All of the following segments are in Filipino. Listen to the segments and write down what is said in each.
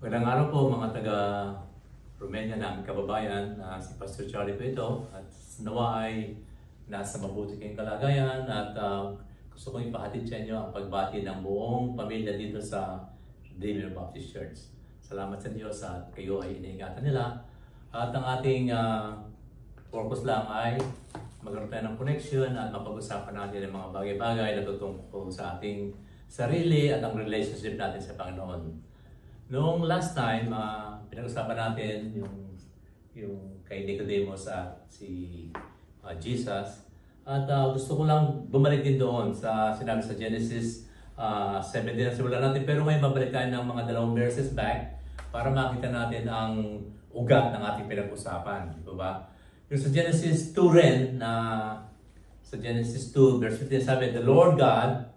Magandang araw po mga taga Romania na kababayan. Si Pastor Charlie po ito at nawa ay nasa mabuti kayong kalagayan at gusto kong ipahatid sa inyo ang pagbati ng buong pamilya dito sa Redeemer Baptist Church. Salamat sa Diyos at kayo ay iniingatan nila. At ang ating purpose lang ay magkaroon tayo ng connection at mapag-usapan natin ang mga bagay-bagay na tutungkol sa ating sarili at ang relationship natin sa Panginoon. Noong last time, pinag-usapan natin yung kay Nicodemus at si Jesus. At gusto ko lang bumalik din doon sa sinabi sa Genesis 17 na simulan natin. Pero ngayon babalik tayo ng mga dalawang verses back para makita natin ang ugat ng ating pinag-usapan. Di ba? Yung sa Genesis 2 rin, sa Genesis 2 verse 15 sabi, the Lord God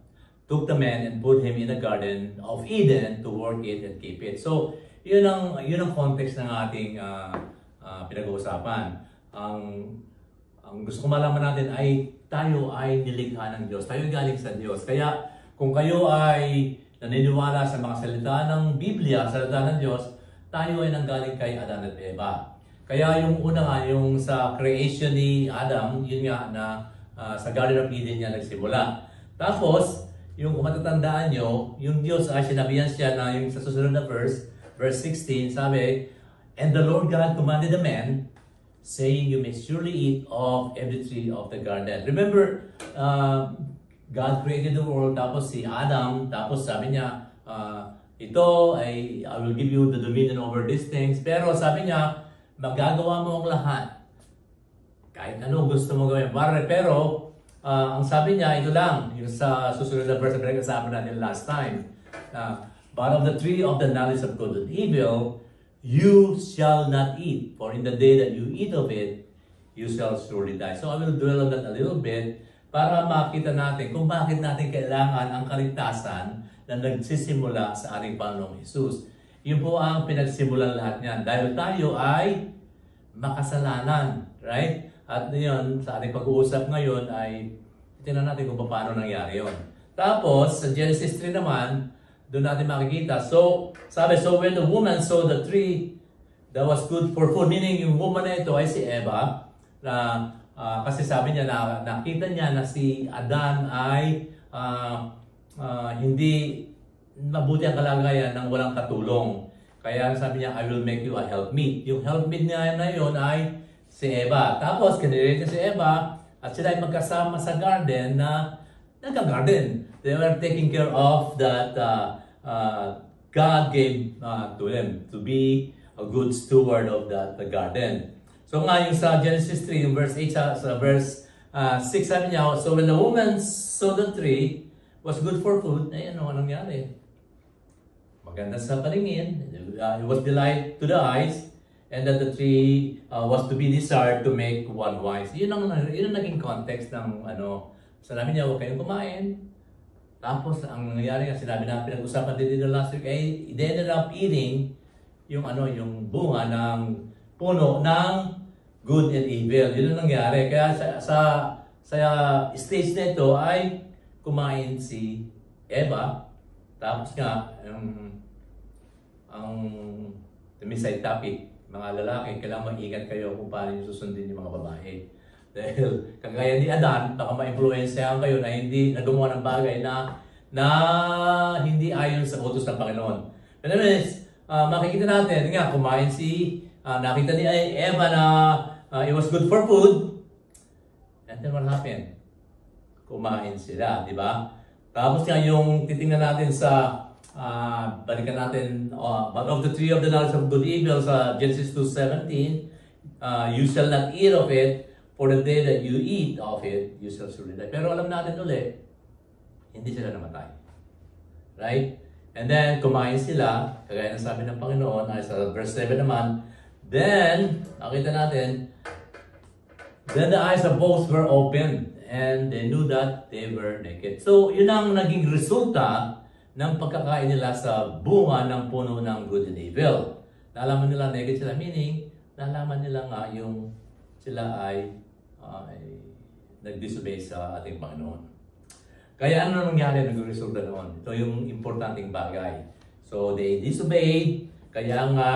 took the man and put him in the garden of Eden to work it and keep it. So, yun ang context ng ating pinag-uusapan. Ang gusto ko malaman natin ay tayo ay nilikha ng Diyos. Tayo galing sa Diyos. Kaya kung kayo ay naniniwala sa mga salita ng Biblia, salita ng Diyos, tayo ay nanggaling kay Adan at Eva. Kaya yung una nga, yung sa creation ni Adam, yun nga na sa Garden of Eden niya nagsimula. Tapos, yung kung matatandaan nyo, yung Diyos ay sinabihan siya na yung sa susunod na verse 16, sabi, and the Lord God commanded the man, saying, you may surely eat of every tree of the garden. Remember, God created the world, tapos si Adam, tapos sabi niya, ito ay, I will give you the dominion over these things. Pero sabi niya, magagawa mo ang lahat. Kahit ano gusto mo gawin. Pero, ang sabi niya, ito lang, yung sa susunod na verse na pinag-usapan natin last time. But of the tree of the knowledge of good and evil, you shall not eat. For in the day that you eat of it, you shall surely die. So I will dwell on that a little bit para makita natin kung bakit natin kailangan ang kaligtasan na nagsisimula sa ating Panginoong Hesus. Yun po ang pinagsimulan lahat niyan. Dahil tayo ay makasalanan. Right? At yun, sa ating pag-uusap ngayon ay tingnan natin kung paano nangyari yun. Tapos, sa Genesis 3 naman, doon natin makikita. So, sabi, so when the woman saw the tree that was good for food, meaning yung woman na ito ay si Eva, na, kasi sabi niya na nakita niya na si Adan ay hindi mabuti ang kalagayan ng walang katulong. Kaya sabi niya, I will make you a helpmeet. Yung helpmeet niya na yun ay si Eva. Tapos, kinilate niya si Eva at sila ay magkasama sa garden na nagka-garden. They were taking care of that God gave to them to be a good steward of that garden. So nga yung sa Genesis 3, yung verse 8, sa verse 6, sabi niya, so when the woman saw the tree was good for food, ayun, ano nangyari? Maganda sa paningin, it was delight to the eyes, and that the tree was to be desired to make one wise. Yun ang naging context ng sinabi niya, huwag kayong kumain. Tapos, ang nangyari nga, sinabi na pinag-usapan din dito last week, ay they ended up eating yung bunga ng puno ng good and evil. Yun ang nangyari. Kaya sa stage na ito ay kumain si Eva. Tapos nga, ang side topic, mga lalaki, kailangan mag-ingat kayo kung paano yung susundin yung mga babae. Dahil kagaya ni Adan, baka ma-influensyahan kayo na hindi gumawa ng bagay na hindi ayon sa utos ng Panginoon. But anyways, makikita natin, nga, kumain nakita ni Eva na it was good for food. And then what happened? Kumain sila, di ba? Tapos nga yung titingnan natin sa balikan natin, but of the tree of the knowledge of good and evil sa Genesis 2:17, you shall not eat of it, for the day that you eat of it, you shall surely die. Pero alam natin ulit, hindi sila namatay. Right? And then, kumain sila, kagaya ng sabi ng Panginoon, ay sa verse 7 naman, then, nakita natin, then the eyes of both were opened, and they knew that they were naked. So, yun ang naging resulta ng pagkakain nila sa bunga ng puno ng good and evil. Nalaman nila naked sila, meaning, nalaman nila nga yung sila ay nag-disobey sa ating Panginoon. Kaya ano nangyari nag-resulta noon? Ito yung importanteng bagay. So they disobeyed, Kaya nga,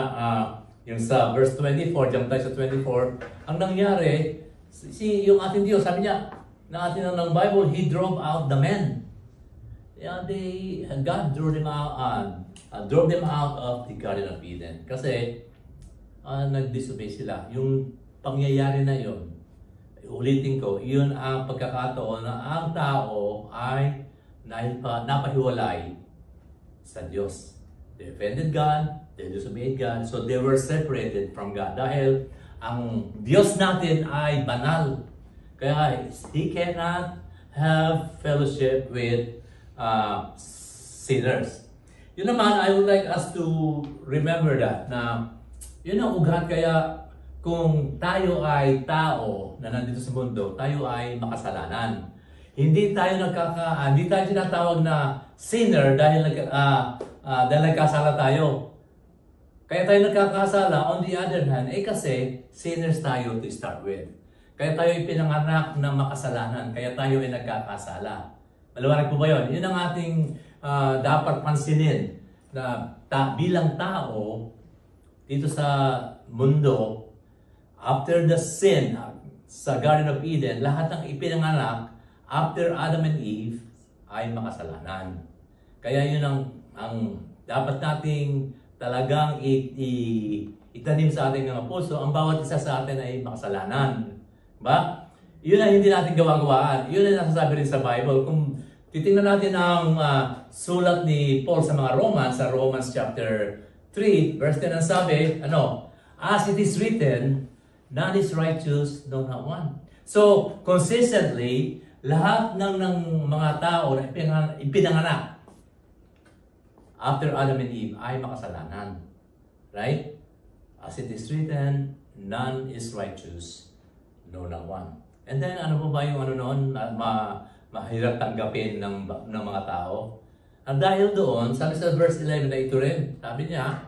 yung sa verse 24, jump tayo sa 24, ang nangyari, yung ating Diyos, sabi niya, na atin ng Bible, He drove out the men. Yeah, God drove them out of the Garden of Eden. Kasi, nag-disobey sila. Yung pangyayari na yun, ulitin ko, yun ang pagkakataon na ang tao ay napahiwalay sa Diyos. They offended God, they disobeyed God, so they were separated from God. Dahil ang Diyos natin ay banal. Kaya He cannot have fellowship with sinners. Yun naman, I would like us to remember that na yun ang ugat. Kaya kung tayo ay tao na nandito sa mundo, tayo ay makasalanan. Hindi tayo tinatawag na sinner dahil nagkasala tayo. Kaya tayo nagkakasala, on the other hand, kasi sinners tayo to start with. Kaya tayo ay pinanganak ng makasalanan, kaya tayo ay nagkakasala. Maliwanag po ba yun? Yun ang ating dapat pansinin na bilang tao dito sa mundo, after the sin sa Garden of Eden, lahat ng ipinanganak after Adam and Eve ay makasalanan. Kaya yun ang dapat nating talagang itanim sa ating mga puso. Ang bawat isa sa atin ay makasalanan. Ba? Yun ang hindi natin gawa-gawaan. Yun ang nasasabi rin sa Bible. Kung titingnan natin ang sulat ni Paul sa mga Romans, sa Romans chapter 3, verse 10, ang sabi, as it is written, none is righteous, no not one. So, consistently, lahat ng mga tao na ipinanganak after Adam and Eve ay makasalanan. Right? As it is written, none is righteous, no not one. And then, ano po ba yung noon, mahirap tanggapin ng mga tao? At dahil doon, sabi sa verse 11 na ito rin, sabi niya,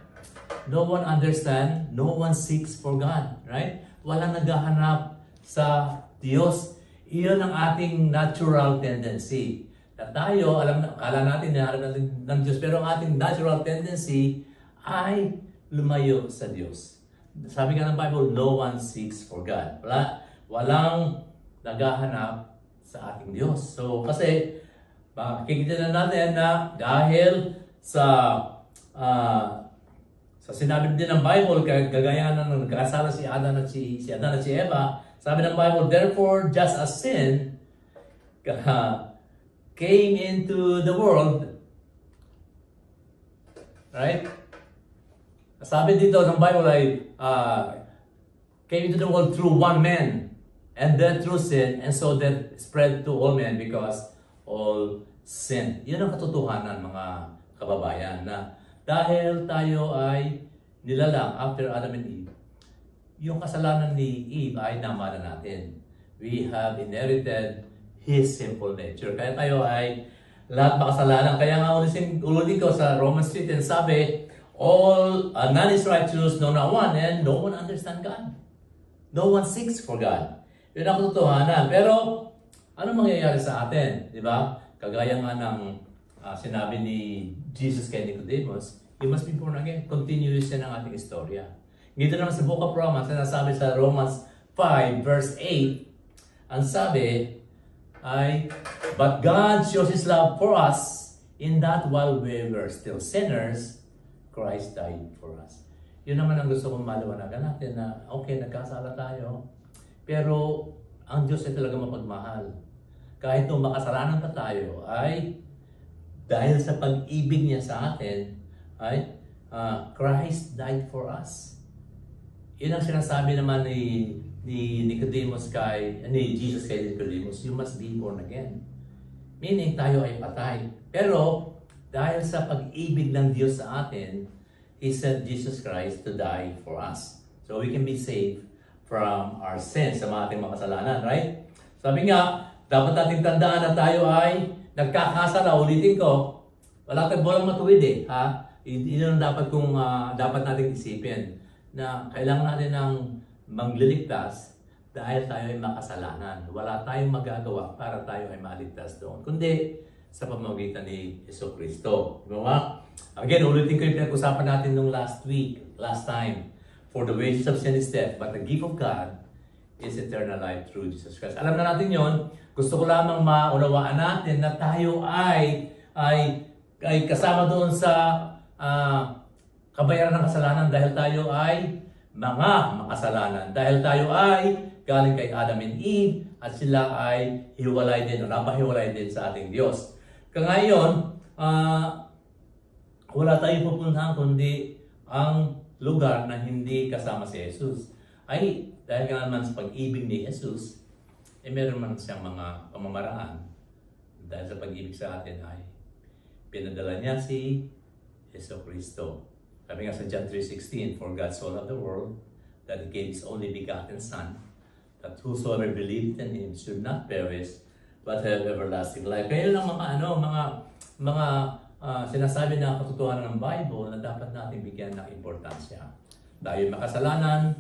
no one understand, no one seeks for God. Right? Walang naghahanap sa Diyos. Iyon ang ating natural tendency. Na tayo, akala natin na harap natin ng Diyos, pero ang ating natural tendency ay lumayo sa Diyos. Sabi nga ng Bible, no one seeks for God. Walang naghahanap sa ating Diyos. So, kasi, makikita na natin na dahil sa sinabi din ng Bible, kagaya ng nagkasala si Adan at si Eva, sabi ng Bible, therefore, just as sin came into the world, right? Sabi dito ng Bible ay, came into the world through one man, and then through sin, and so that spread to all men because all sin. Yun ang katotohanan, mga kababayan, na dahil tayo ay nilalang after Adam and Eve, yung kasalanan ni Eve ay namana natin. We have inherited His sinful nature. Kaya tayo ay lahat makasalanan. Kaya nga ulitin ko sa Romans 3, sabi, none is righteous, no not one, and no one understand God. No one seeks for God. Yun ang katotohanan. Pero, ano mangyayari sa atin? Di ba? Kagaya nga ng sinabi ni Jesus kay Nicodemus, you must be born again. Continuous yan ang ating istorya. Dito naman sa Book of Romans, sinasabi sa Romans 5, verse 8, ang sabi ay, but God shows His love for us in that while we were still sinners, Christ died for us. Yun naman ang gusto kong maliwanagan natin na, okay, nagkasala tayo, pero ang Diyos ay talaga mapagmahal. Kahit nung makasalanan pa tayo, ay dahil sa pag-ibig niya sa atin, ay Christ died for us. Yun ang sinasabi naman ni Jesus kay Nicodemus, you must be born again. Meaning tayo ay patay. Pero dahil sa pag-ibig ng Diyos sa atin, He sent Jesus Christ to die for us. So we can be saved from our sins, sa mga ating makasalanan, right? Sabi nga, dapat natin tandaan na tayo ay nagkakasala. Ulitin ko, wala walang matuwid ha? Yun ang dapat natin isipin na kailangan natin ng magliligtas dahil tayo ay makasalanan. Wala tayong magagawa para tayo ay maligtas doon. Kundi sa pamamagitan ni Yesu Cristo. Di ba? Again, ulitin ko yung pinag-usapan natin nung last time. For the wages of sin is death, but the gift of God is eternal life through Jesus Christ. Alam na natin yon. Gusto ko lamang maunawaan natin na tayo ay kasama doon sa kabayaran ng kasalanan dahil tayo ay mga makasalanan. Dahil tayo ay galing kay Adam and Eve at sila ay hiwalay din o napahiwalay din sa ating Diyos. Ngayon, wala tayong pupuntahan kundi ang lugar na hindi kasama si Jesus. Ay, dahil ka naman sa pag-ibig ni Jesus, meron man siyang mga pamamaraan. Dahil sa pag-ibig sa atin ay pinadala niya si Yesu Cristo. Sabi nga sa John 3:16, For God so loved the world, that He gave His only begotten Son, that whosoever believed in Him should not perish, but have everlasting life. Kaya yun ang mga sinasabi na katotohanan ng Bible na dapat natin bigyan ng importansya. Dahil makasalanan,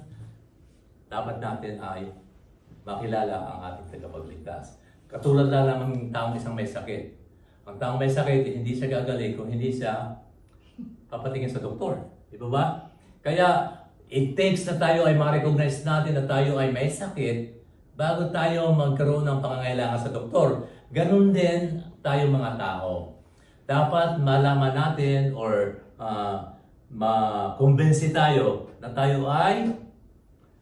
dapat natin ay makilala ang ating tagapagligtas. Katulad lang ng taong isang may sakit. Ang taong may sakit, hindi siya gagaling kung hindi siya papatingin sa doktor. Di ba ba? Kaya, it takes na tayo ay ma-recognize natin na tayo ay may sakit bago tayo magkaroon ng pangangailangan sa doktor. Ganun din tayo mga tao. Dapat malaman natin or makumbinsi tayo na tayo ay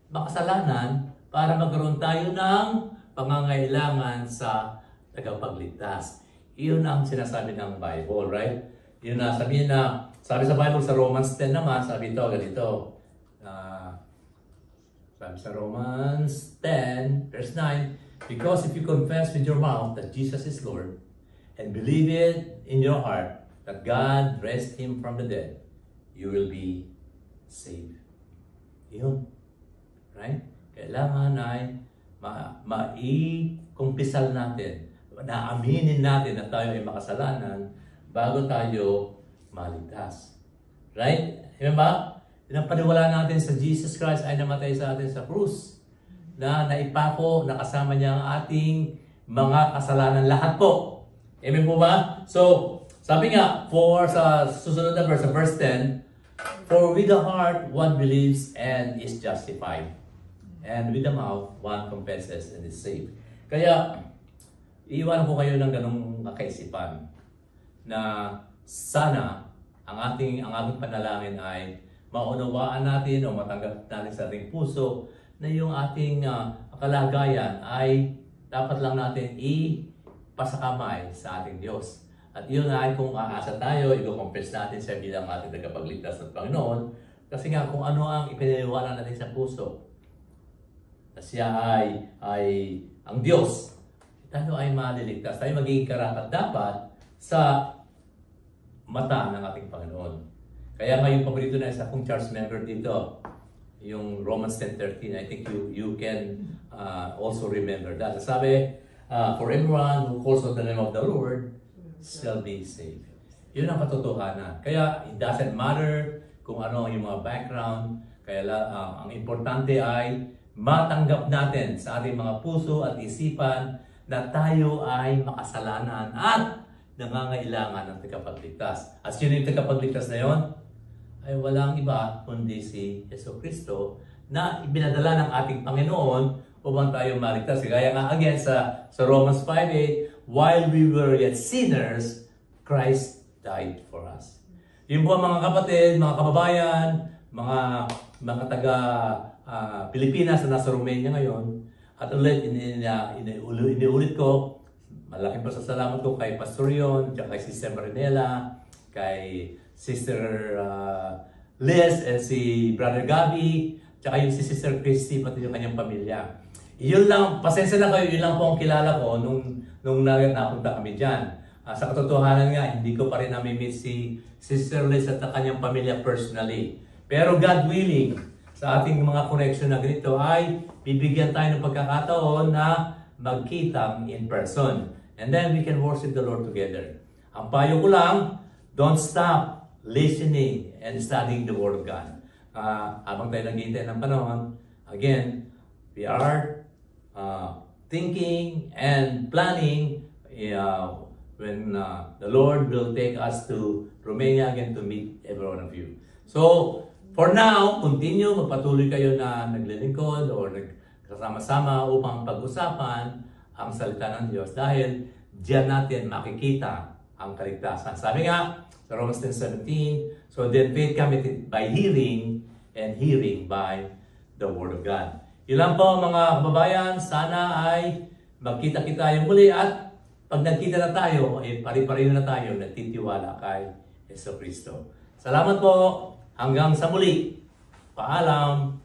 makasalanan para magkaroon tayo ng pangangailangan sa tagapagligtas. Iyon ang sinasabi ng Bible, right? Yun na, sabi sa Bible sa Romans 10 naman, sabi ito, ganito. Sabi sa Romans 10, verse 9, Because if you confess with your mouth that Jesus is Lord, and believe it in your heart that God raised Him from the dead, you will be saved. Yun. Right? Kailangan ay maikumpisal natin, naaminin natin na tayo ay makasalanan bago tayo maligtas. Right? Diba ba? Pinapaniwala natin sa Jesus Christ ay namatay sa atin sa krus, na naipako, nakasama niya ang ating mga kasalanan lahat po. Amen po ba? So, sabi nga, sa susunod na verse, verse 10, For with the heart one believes and is justified, and with the mouth one confesses and is saved. Kaya, iiwan ko kayo ng ganong kaisipan na sana ang ating panalangin ay maunawaan natin o matanggap natin sa ating puso na yung ating kalagayan ay dapat lang natin pasakamay sa ating Diyos. At yun ay kung aasa tayo, i-confess natin siya bilang ating tagapagligtas ng Panginoon. Kasi nga kung ano ang ipinaniwala natin sa puso, na siya ay ang Diyos, tayo ay maliligtas. Tayo magiging karapat dapat sa mata ng ating Panginoon. Kaya nga yung paborito na isa kong church member dito, yung Romans 10:13, I think you can also remember that. Sabi, for everyone who calls on the name of the Lord shall be saved. Yun ang katotohanan. Kaya it doesn't matter kung ano yung mga background. Kaya ang importante ay matanggap natin sa ating mga puso at isipan na tayo ay makasalanan at nangangailangan ng tagapagligtas. At sino yung tagapagligtas na yon? Ay walang iba kundi si Yesu Cristo na ibinadala ng ating Panginoon upang tayo maligtas. Kaya nga again sa Romans 5:8, while we were yet sinners, Christ died for us. Yun po mga kapatid, mga kababayan, mga taga Pilipinas na nasa Romania ngayon. At ulit, iniulit ko, malaking pasasalamat ko kay Pastor Yon, kay Sister Marinela, kay Sister Liz, and si Brother Gabby, tsaka yung si Sister Christy, pati yung kanyang pamilya. Yun lang, pasensya na kayo, yun lang po ang kilala ko nung napunta kami dyan. Sa katotohanan nga, hindi ko pa rin nami-meet si Sister Liz at kanyang pamilya personally. Pero God willing, sa ating mga connection na ganito ay bibigyan tayo ng pagkakataon na magkita in person. And then we can worship the Lord together. Ang payo ko lang, don't stop listening and studying the Word of God. Habang tayo naghihintay ng panahon, again, we are thinking and planning when the Lord will take us to Romania again to meet every one of you. So, for now, continue, magpatuloy kayo na naglilingkod o nagkasama-sama upang pag-usapan ang salita ng Diyos dahil diyan natin makikita ang kaligtasan. Sabi nga sa Romans 10:17, so then faith cometh by hearing and hearing by the Word of God. Ilan po mga kababayan, sana ay magkita-kita yung muli at pag nagkita na tayo, ay pari-pareho na tayo nagtitiwala kay Jesucristo. Salamat po. Hanggang sa muli. Paalam.